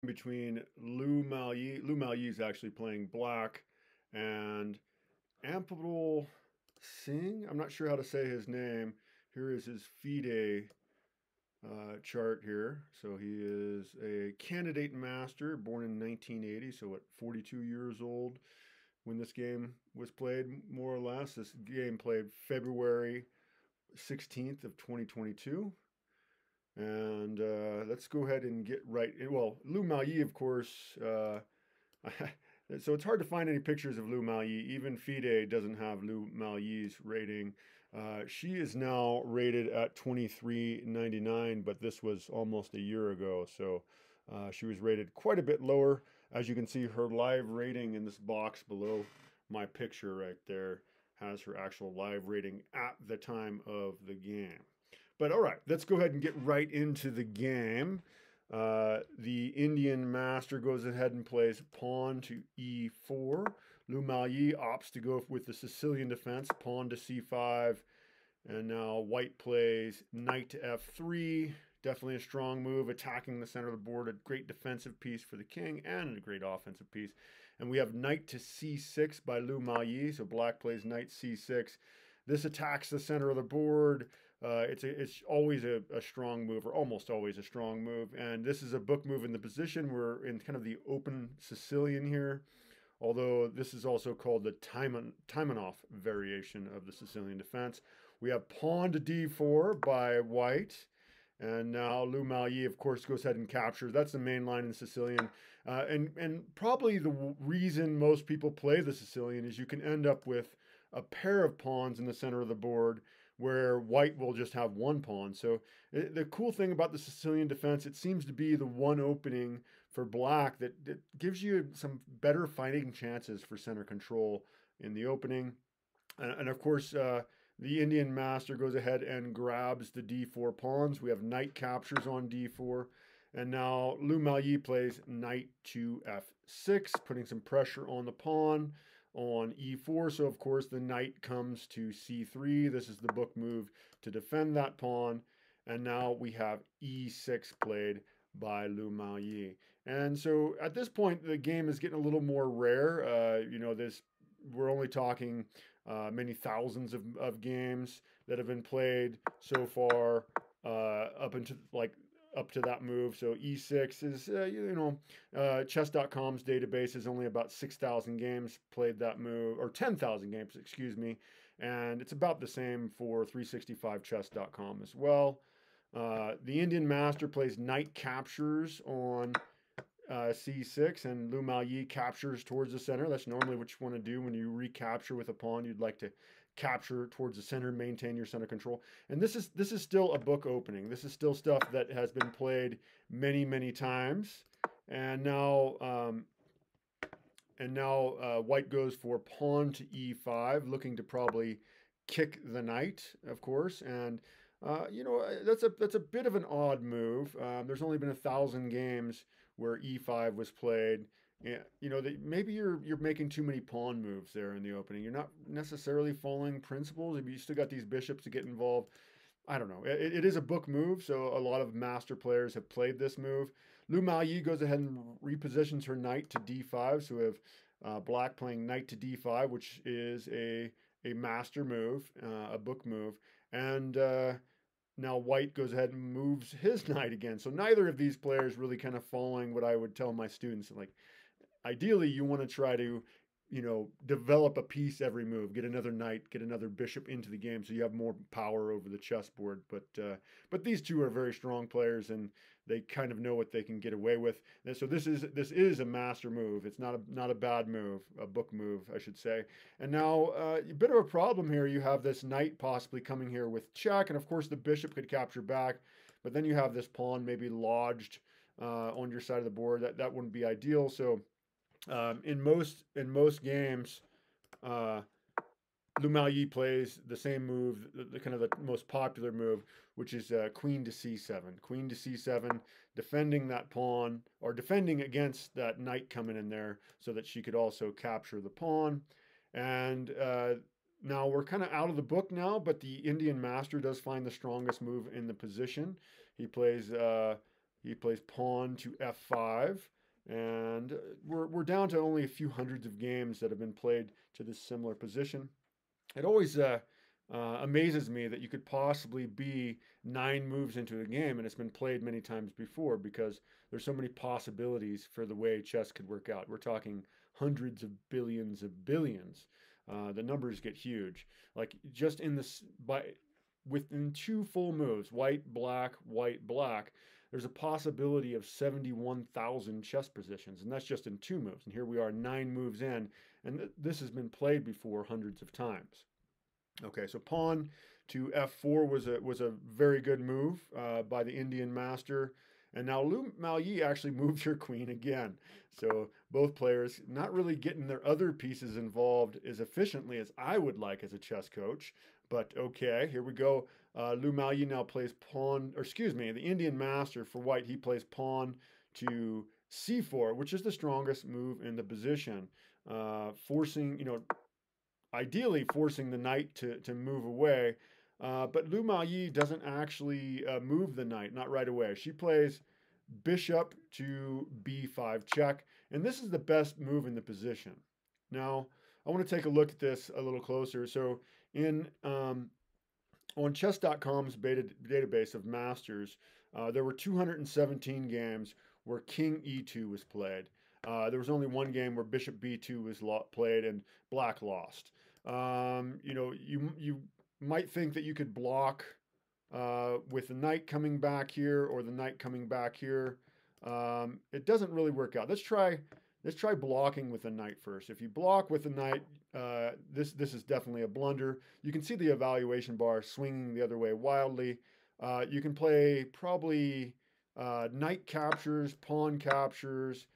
between Lu Miaoyi. Lu Miaoyi is actually playing black, and Amitpal Singh. I'm not sure how to say his name. Here is his FIDE chart here. So he is a candidate master, born in 1980. So at 42 years old when this game was played, more or less. This game played February 16th of 2022. And let's go ahead and get right. Well, Lu Miaoyi, of course. So it's hard to find any pictures of Lu Miaoyi. Even FIDE doesn't have Lu Miaoyi's rating. She is now rated at 23.99, but this was almost a year ago. So she was rated quite a bit lower. As you can see, her live rating in this box below my picture right there has her actual live rating at the time of the game. But all right, let's go ahead and get right into the game. The Indian master goes ahead and plays pawn to e4. Lu Miaoyi opts to go with the Sicilian defense, pawn to c5. And now white plays knight to f3. Definitely a strong move, attacking the center of the board. A great defensive piece for the king and a great offensive piece. And we have knight to c6 by Lu Miaoyi. So black plays knight c6. This attacks the center of the board. It's always a strong move, or almost always a strong move. And this is a book move in the position. We're in kind of the open Sicilian here, although this is also called the Taimanov variation of the Sicilian defense. We have pawn to d4 by white. And now Lu Miaoyi, of course, goes ahead and captures. That's the main line in Sicilian. And probably the reason most people play the Sicilian is you can end up with a pair of pawns in the center of the board where white will just have one pawn. So the cool thing about the Sicilian defense, it seems to be the one opening for black that gives you some better fighting chances for center control in the opening. And of course, the Indian master goes ahead and grabs the d4 pawns. We have knight captures on d4. And now Lu Miaoyi plays knight to f6, putting some pressure on the pawn on e4. So, of course, the knight comes to c3. This is the book move to defend that pawn. And now we have e6 played by Lu Miaoyi. And so at this point, the game is getting a little more rare. We're only talking many thousands of games that have been played so far up to that move. So e6 is, chess.com's database is only about 6,000 games played that move, or 10,000 games, excuse me. And it's about the same for 365chess.com as well. The Indian master plays knight captures on c6, and Lu Miaoyi captures towards the center. That's normally what you want to do when you recapture with a pawn. You'd like to capture towards the center, maintain your center control. And this is still a book opening. This is still stuff that has been played many times. And now white goes for pawn to e5, looking to probably kick the knight, of course. And that's a bit of an odd move. There's only been 1,000 games where e5 was played. Yeah, maybe you're making too many pawn moves there in the opening. You're not necessarily following principles. Maybe you still got these bishops to get involved. I don't know. It is a book move, so a lot of master players have played this move. Lu Miaoyi goes ahead and repositions her knight to d5. So we have black playing knight to d5, which is a master move, a book move. And now white goes ahead and moves his knight again. So neither of these players really kind of following what I would tell my students. Like, ideally, you want to try to, develop a piece every move, get another knight, get another bishop into the game, so you have more power over the chessboard. But these two are very strong players, and they kind of know what they can get away with. And so this is a master move. It's not a bad move, a book move, I should say. And now a bit of a problem here. You have this knight possibly coming here with check, and of course the bishop could capture back. But then you have this pawn maybe lodged on your side of the board. That wouldn't be ideal. So in most games, Lu Miaoyi plays the same move, the kind of the most popular move, which is queen to c7. Queen to c7, defending that pawn, or defending against that knight coming in there so that she could also capture the pawn. And now we're kind of out of the book now, but the Indian master does find the strongest move in the position. He plays He plays pawn to f5, and we're down to only a few hundreds of games that have been played to this similar position. It always amazes me that you could possibly be 9 moves into a game and it's been played many times before, because there's so many possibilities for the way chess could work out. We're talking hundreds of billions of billions. The numbers get huge. Like just in this, within 2 full moves, white, black, there's a possibility of 71,000 chess positions, and that's just in 2 moves. And here we are 9 moves in, and this has been played before hundreds of times. Okay, so pawn to f4 was a very good move by the Indian master. And now Lu Miaoyi actually moved her queen again. So both players not really getting their other pieces involved as efficiently as I would like as a chess coach. But okay, here we go. Lu Miaoyi now plays pawn, or excuse me, the Indian master for white, he plays pawn to c4, which is the strongest move in the position, forcing, ideally forcing the knight to move away. But Lu Miaoyi doesn't actually move the knight, not right away. She plays bishop to b5 check, and this is the best move in the position. Now, I want to take a look at this a little closer. So on chess.com's database of masters, there were 217 games where king e2 was played. There was only 1 game where bishop b2 was played and black lost. You might think that you could block with the knight coming back here or the knight coming back here. It doesn't really work out. Let's try blocking with the knight first. If you block with the knight, this is definitely a blunder. You can see the evaluation bar swinging the other way wildly. You can play probably knight captures, pawn captures,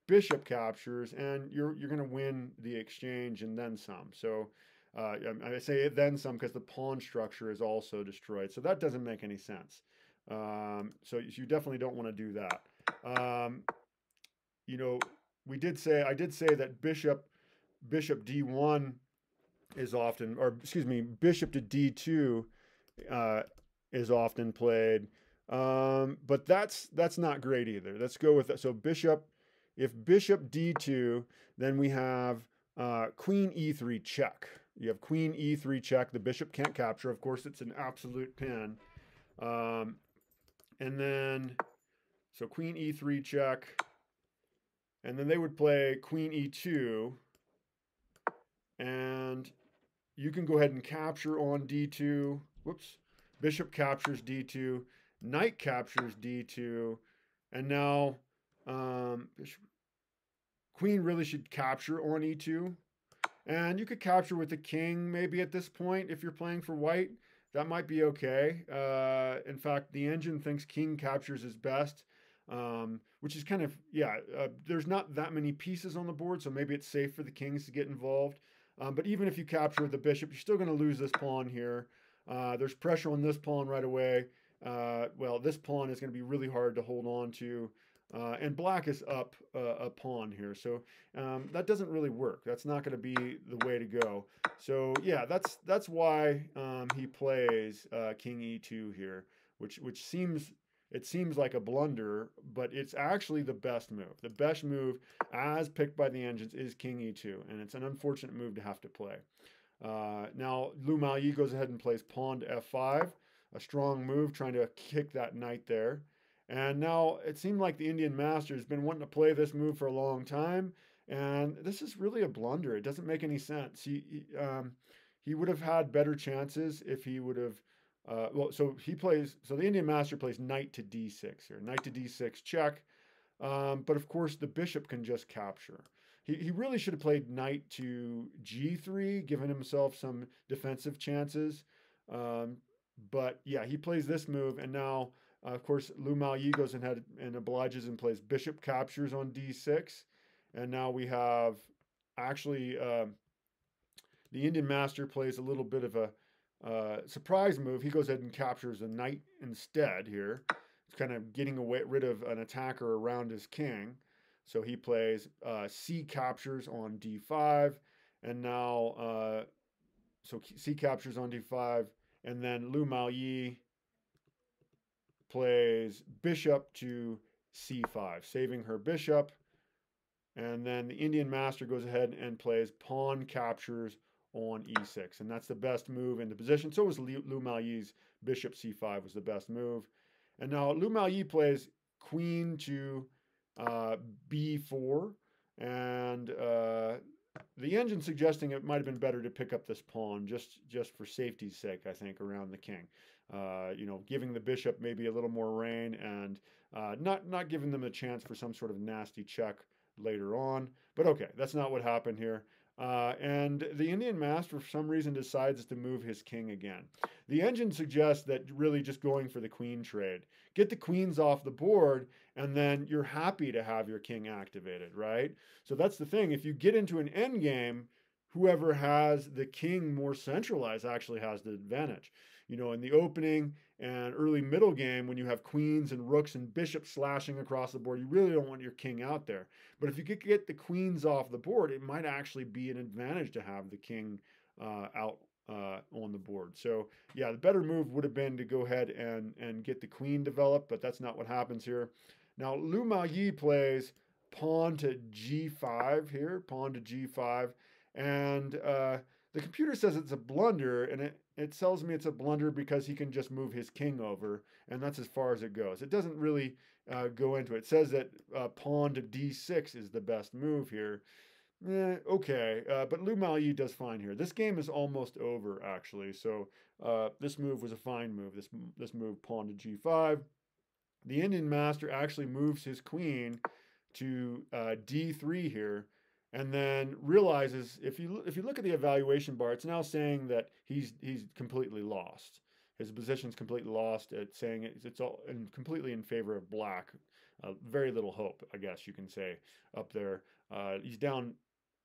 bishop captures, and you're going to win the exchange and then some. So I say then some because the pawn structure is also destroyed. So that doesn't make any sense. So you definitely don't want to do that. I did say that bishop d1 is often, or excuse me, bishop to d2 is often played. But that's not great either. Let's go with that. So if bishop d2, then we have queen e3 check. You have queen e3 check. The bishop can't capture. Of course, it's an absolute pin. And then, so queen e3 check. And then they would play queen e2. And you can go ahead and capture on d2. Whoops. Bishop captures d2. Knight captures d2. And now queen really should capture on e2. And you could capture with the king maybe at this point if you're playing for white. That might be okay. In fact, the engine thinks king captures is best, which is kind of, there's not that many pieces on the board, so maybe it's safe for the kings to get involved. But even if you capture with the bishop, you're still going to lose this pawn here. There's pressure on this pawn right away. Well, this pawn is going to be really hard to hold on to. And black is up a pawn here. So that doesn't really work. That's not going to be the way to go. So yeah, that's why he plays king e2 here, which seems like a blunder, but it's actually the best move. The best move, as picked by the engines, is king e2, and it's an unfortunate move to have to play. Now, Lu Miaoyi goes ahead and plays pawn to f5, a strong move, trying to kick that knight there. And now it seemed like the Indian master has been wanting to play this move for a long time, and this is really a blunder. It doesn't make any sense. He would have had better chances if he would have. So the Indian master plays knight to d6 here. Knight to d6 check. But of course the bishop can just capture. He really should have played knight to g3, giving himself some defensive chances. But yeah, he plays this move, and now of course Lu Miaoyi goes ahead and obliges and plays bishop captures on d6. And now we have actually the Indian master plays a little bit of a surprise move. He goes ahead and captures a knight instead here. It's kind of getting rid of an attacker around his king. So he plays c captures on d5, and now so c captures on d5, and then Lu Miaoyi plays bishop to c5, saving her bishop. And then the Indian master goes ahead and plays pawn captures on e6. And that's the best move in the position. So was Lu Miaoyi's bishop c5 was the best move. And now Lu Miaoyi plays queen to b4. And the engine suggesting it might have been better to pick up this pawn just for safety's sake, I think, around the king. You know, giving the bishop maybe a little more reign and not giving them a chance for some sort of nasty check later on. But okay, that's not what happened here. And the Indian master, for some reason, decides to move his king again. The engine suggests that really just going for the queen trade. Get the queens off the board, and then you're happy to have your king activated, right? So that's the thing. If you get into an endgame, whoever has the king more centralized actually has the advantage. You know, in the opening and early middle game, when you have queens and rooks and bishops slashing across the board, you really don't want your king out there. But if you could get the queens off the board, it might actually be an advantage to have the king out on the board. So yeah, the better move would have been to go ahead and get the queen developed, but that's not what happens here. Now Lu Miaoyi plays pawn to g5 here, pawn to g5, and the computer says it's a blunder, and it tells me it's a blunder because he can just move his king over, and that's as far as it goes. It doesn't really go into it. It says that pawn to d6 is the best move here. Okay, but Lu Miaoyi does fine here. This game is almost over, actually, so this move was a fine move, this move pawn to g5. The Indian master actually moves his queen to d3 here, and then realizes if you look at the evaluation bar, it's now saying that he's completely lost. His position's completely lost. It's saying it's all completely in favor of black. Very little hope, I guess you can say, up there. He's down.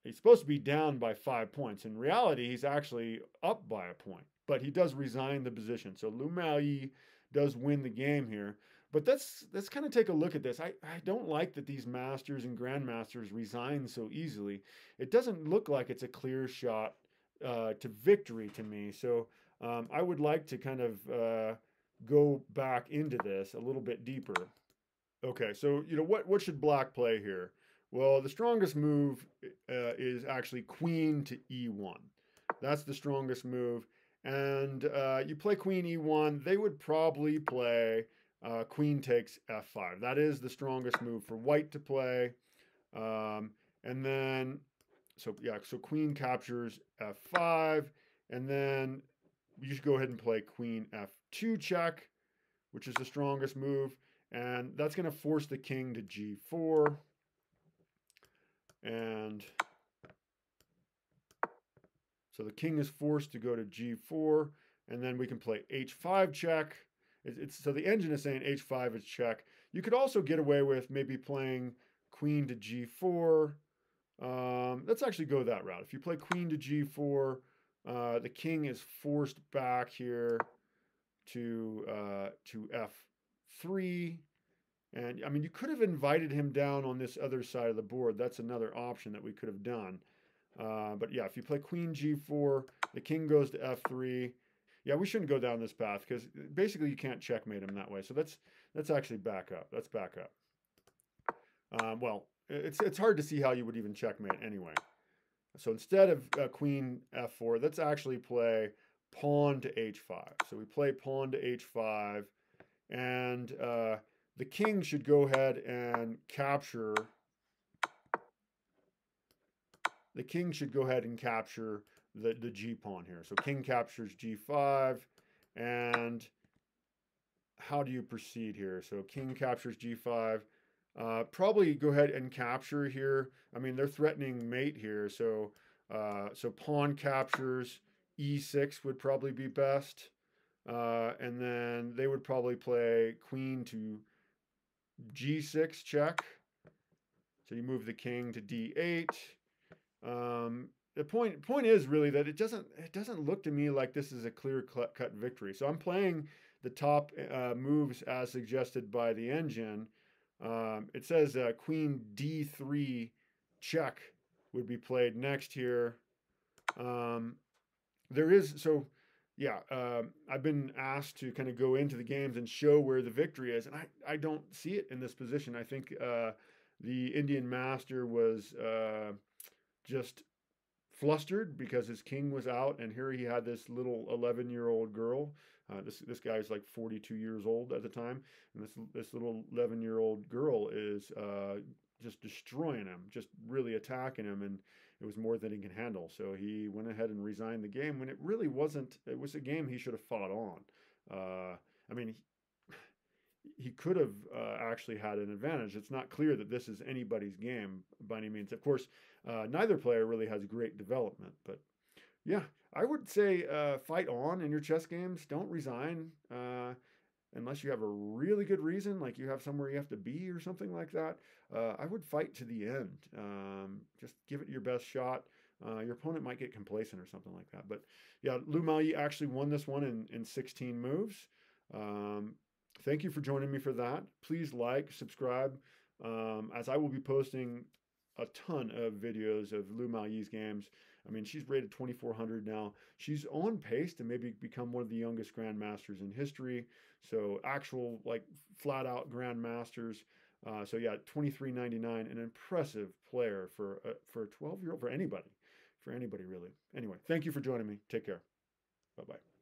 He's supposed to be down by 5 points. In reality, he's actually up by a point, but he does resign the position. So Lu Miaoyi does win the game here. But let's kind of take a look at this. I don't like that these masters and grandmasters resign so easily. It doesn't look like it's a clear shot to victory to me. So I would like to kind of go back into this a little bit deeper. Okay, so you know what should black play here? Well, the strongest move is actually queen to e1. That's the strongest move. And you play queen e1, they would probably play queen takes f5. That is the strongest move for white to play. And then, so queen captures f5. And then you should go ahead and play queen f2 check, which is the strongest move. And that's going to force the king to g4. And so the king is forced to go to g4. And then we can play h5 check. So the engine is saying h5 is check. You could also get away with maybe playing queen to g4. Let's actually go that route. If you play queen to g4, the king is forced back here to f3. And I mean, you could have invited him down on this other side of the board. That's another option that we could have done. But yeah, if you play queen g4, the king goes to f3. Yeah, we shouldn't go down this path because basically you can't checkmate him that way. So let's actually back up. Let's back up. Well, it's hard to see how you would even checkmate anyway. So instead of queen f4, let's actually play pawn to h5. So we play pawn to h5, and the king should go ahead and capture. The king should go ahead and capture the G pawn here. So king captures G5, and how do you proceed here? So king captures G5. Probably go ahead and capture here. I mean, they're threatening mate here, so pawn captures E6 would probably be best. And then they would probably play queen to G6 check. So you move the king to D8. The point is really that it doesn't look to me like this is a clear-cut victory. So I'm playing the top moves as suggested by the engine. It says queen d3 check would be played next here. yeah, I've been asked to kind of go into the games and show where the victory is, and I don't see it in this position. I think the Indian master was just flustered because his king was out, and here he had this little 11-year-old girl. This guy's like 42 years old at the time, and this little 11-year-old girl is just destroying him, just really attacking him, and it was more than he can handle. So he went ahead and resigned the game when it really wasn't. It was a game he should have fought on. I mean, he could have actually had an advantage. It's not clear that this is anybody's game by any means. Of course, neither player really has great development, but yeah, I would say fight on in your chess games. Don't resign unless you have a really good reason, like you have somewhere you have to be or something like that. I would fight to the end. Just give it your best shot. Your opponent might get complacent or something like that. But yeah, Lu Miaoyi actually won this one in 16 moves. Um, Thank you for joining me for that. Please like, subscribe, as I will be posting a ton of videos of Lu Miaoyi's games. I mean, she's rated 2,400 now. She's on pace to maybe become one of the youngest grandmasters in history. So actual, like, flat out grandmasters. So yeah, 23.99, an impressive player for a 12-year-old, for anybody really. Anyway, thank you for joining me. Take care. Bye bye.